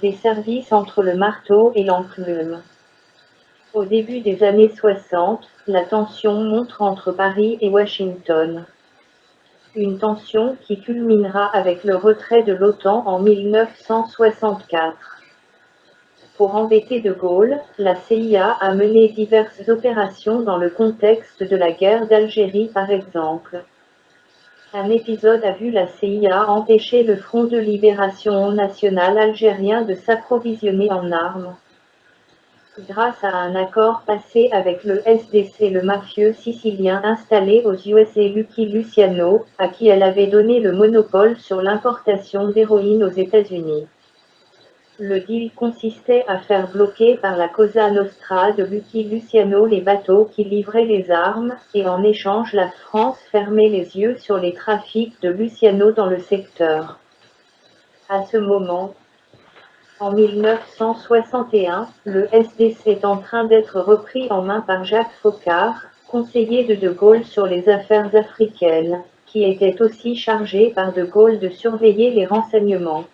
Des services entre le marteau et l'enclume. Au début des années 60, la tension monte entre Paris et Washington. Une tension qui culminera avec le retrait de l'OTAN en 1964. Pour embêter De Gaulle, la CIA a mené diverses opérations dans le contexte de la guerre d'Algérie par exemple. Un épisode a vu la CIA empêcher le Front de libération nationale algérien de s'approvisionner en armes. Grâce à un accord passé avec le SDC, le mafieux sicilien installé aux USA Lucky Luciano, à qui elle avait donné le monopole sur l'importation d'héroïne aux États-Unis. Le deal consistait à faire bloquer par la Cosa Nostra de Lucky Luciano les bateaux qui livraient les armes, et en échange la France fermait les yeux sur les trafics de Luciano dans le secteur. À ce moment, en 1961, le SDC est en train d'être repris en main par Jacques Foccart, conseiller de Gaulle sur les affaires africaines, qui était aussi chargé par De Gaulle de surveiller les renseignements.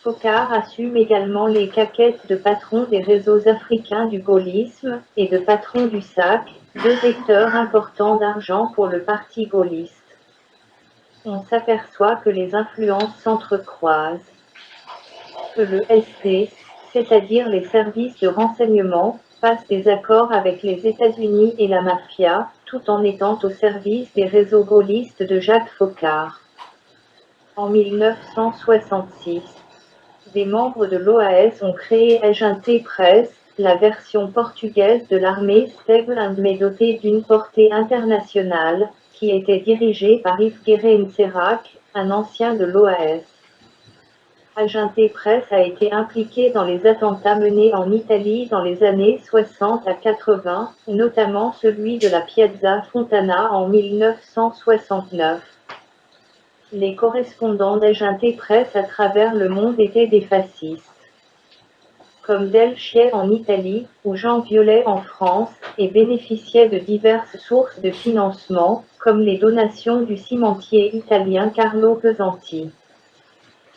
Foccart assume également les casquettes de patron des réseaux africains du gaullisme et de patron du SAC, deux vecteurs importants d'argent pour le parti gaulliste. On s'aperçoit que les influences s'entrecroisent. Que le SD, c'est-à-dire les services de renseignement, passe des accords avec les États-Unis et la mafia, tout en étant au service des réseaux gaullistes de Jacques Foccart. En 1966, des membres de l'OAS ont créé Agente Press, la version portugaise de l'armée Stable mais dotée d'une portée internationale, qui était dirigée par Yves Guérin-Serrac, un ancien de l'OAS. Agente Press a été impliqué dans les attentats menés en Italie dans les années 60 à 80, notamment celui de la Piazza Fontana en 1969. Les correspondants d'Agente Press à travers le monde étaient des fascistes. Comme Del Chier en Italie, ou Jean Violet en France, et bénéficiait de diverses sources de financement, comme les donations du cimentier italien Carlo Pesanti.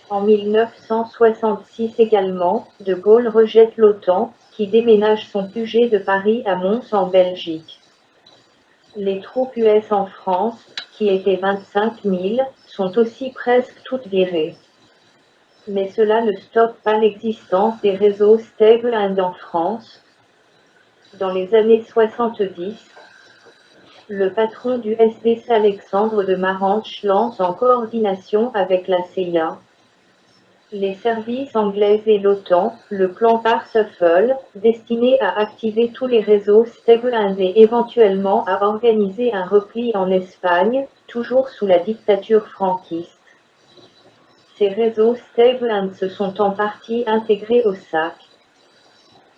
En 1966 également, De Gaulle rejette l'OTAN, qui déménage son QG de Paris à Mons en Belgique. Les troupes US en France, qui étaient 25 000, sont aussi presque toutes virées. Mais cela ne stoppe pas l'existence des réseaux Stable en France. Dans les années 70, le patron du SDC Alexandre de Maranche lance en coordination avec la CIA, les services anglais et l'OTAN, le plan Parsifal, destiné à activer tous les réseaux Stable et éventuellement à organiser un repli en Espagne, toujours sous la dictature franquiste. Ces réseaux Stable se sont en partie intégrés au SAC.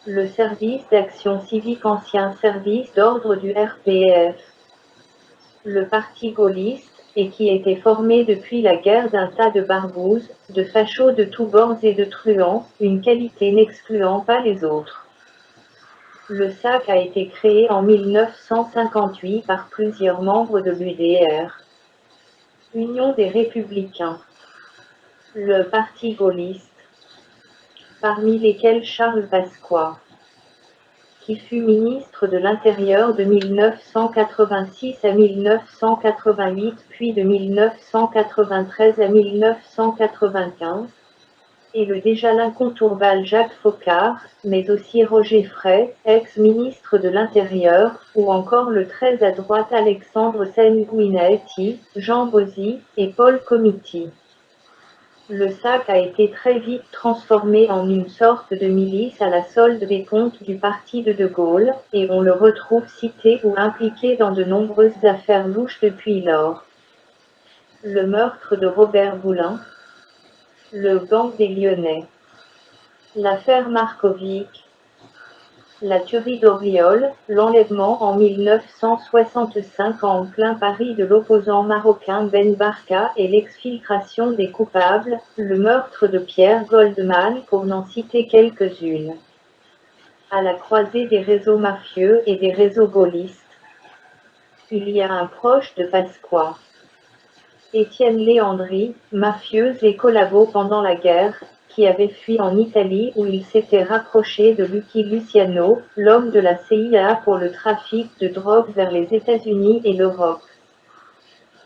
Le service d'action civique, ancien service d'ordre du RPF. Le parti gaulliste, et qui était formé depuis la guerre d'un tas de barbouzes, de fachos de tous bords et de truands, une qualité n'excluant pas les autres. Le SAC a été créé en 1958 par plusieurs membres de l'UDR. Union des Républicains. Le parti gaulliste, parmi lesquels Charles Pasqua, qui fut ministre de l'Intérieur de 1986 à 1988 puis de 1993 à 1995, et le déjà l'incontournable Jacques Foccart, mais aussi Roger Frey, ex-ministre de l'Intérieur, ou encore le très à droite Alexandre Sanguinetti, Jean Bosy et Paul Comiti. Le SAC a été très vite transformé en une sorte de milice à la solde des comptes du parti de De Gaulle, et on le retrouve cité ou impliqué dans de nombreuses affaires louches depuis lors. Le meurtre de Robert Boulin, le gang des Lyonnais, l'affaire Markovic, la tuerie d'Auriol, l'enlèvement en 1965 en plein Paris de l'opposant marocain Ben Barka et l'exfiltration des coupables, le meurtre de Pierre Goldman pour n'en citer quelques-unes. À la croisée des réseaux mafieux et des réseaux gaullistes, il y a un proche de Pasqua, Étienne Léandri, mafieux et collabo pendant la guerre, qui avait fui en Italie où il s'était rapproché de Lucky Luciano, l'homme de la CIA pour le trafic de drogue vers les États-Unis et l'Europe.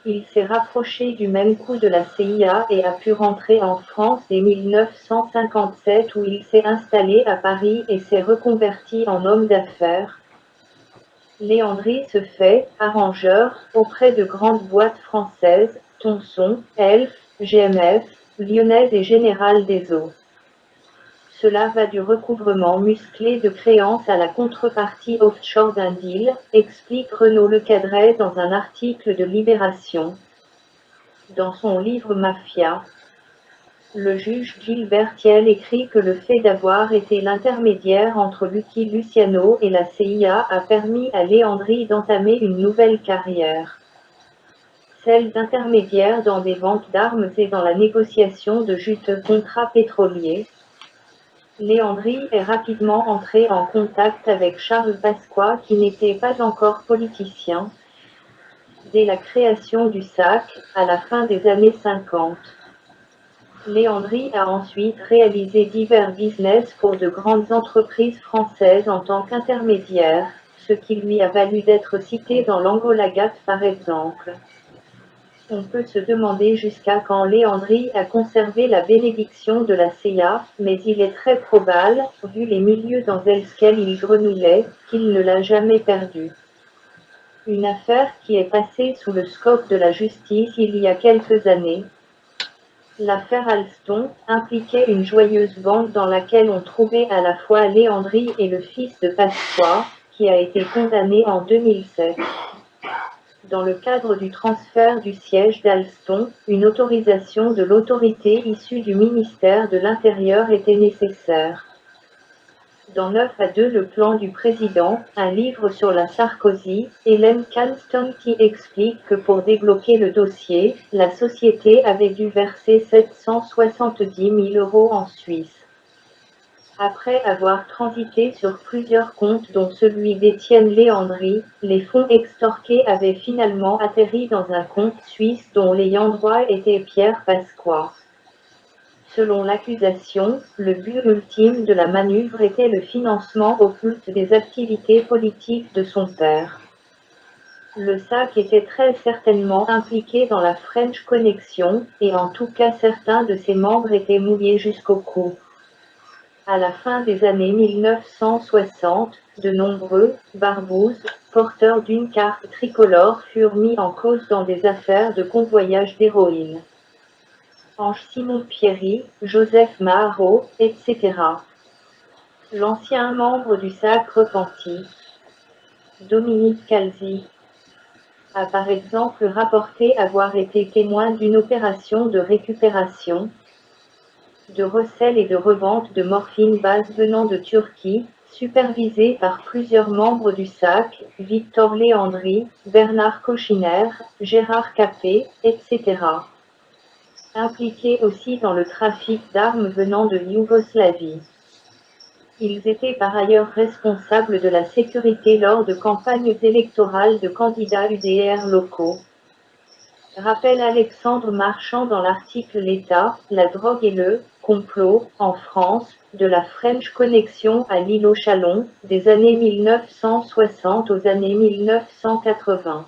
Il s'est rapproché du même coup de la CIA et a pu rentrer en France dès 1957 où il s'est installé à Paris et s'est reconverti en homme d'affaires. Léandri se fait arrangeur auprès de grandes boîtes françaises, Thomson, Elf, GMF, Lyonnaise et Générale des Eaux. Cela va du recouvrement musclé de créances à la contrepartie offshore d'un deal, explique Renaud Lecadret dans un article de Libération. Dans son livre Mafia, le juge Gilbert Thiel écrit que le fait d'avoir été l'intermédiaire entre Lucky Luciano et la CIA a permis à Léandri d'entamer une nouvelle carrière. Celle d'intermédiaire dans des ventes d'armes et dans la négociation de juteux contrats pétroliers. Léandri est rapidement entré en contact avec Charles Pasqua qui n'était pas encore politicien. Dès la création du SAC, à la fin des années 50. Léandri a ensuite réalisé divers business pour de grandes entreprises françaises en tant qu'intermédiaire, ce qui lui a valu d'être cité dans l'Angolagat par exemple. On peut se demander jusqu'à quand Léandri a conservé la bénédiction de la CIA, mais il est très probable, vu les milieux dans lesquels il grenouillait, qu'il ne l'a jamais perdue. Une affaire qui est passée sous le scope de la justice il y a quelques années. L'affaire Alstom impliquait une joyeuse bande dans laquelle on trouvait à la fois Léandri et le fils de Pasqua, qui a été condamné en 2007. Dans le cadre du transfert du siège d'Alstom, une autorisation de l'autorité issue du ministère de l'Intérieur était nécessaire. Dans 9 à 2 Le plan du président, un livre sur la Sarkozy, Hélène Canston qui explique que pour débloquer le dossier, la société avait dû verser 770 000 € en Suisse. Après avoir transité sur plusieurs comptes dont celui d'Étienne Léandri, les fonds extorqués avaient finalement atterri dans un compte suisse dont l'ayant droit était Pierre Pasqua. Selon l'accusation, le but ultime de la manœuvre était le financement occulte des activités politiques de son père. Le SAC était très certainement impliqué dans la French Connection, et en tout cas certains de ses membres étaient mouillés jusqu'au cou. À la fin des années 1960, de nombreux barbouzes, porteurs d'une carte tricolore furent mis en cause dans des affaires de convoyage d'héroïne. Ange Simon Pierry, Joseph Maharo, etc. L'ancien membre du SAC repenti, Dominique Calzi, a par exemple rapporté avoir été témoin d'une opération de récupération, de recel et de revente de morphine base venant de Turquie, supervisée par plusieurs membres du SAC, Victor Léandri, Bernard Kouchner, Gérard Capet, etc. Impliqués aussi dans le trafic d'armes venant de Yougoslavie. Ils étaient par ailleurs responsables de la sécurité lors de campagnes électorales de candidats UDR locaux. Rappelle Alexandre Marchand dans l'article L'État, la drogue et le complot, en France, de la French Connection à l'île aux Chalons, des années 1960 aux années 1980.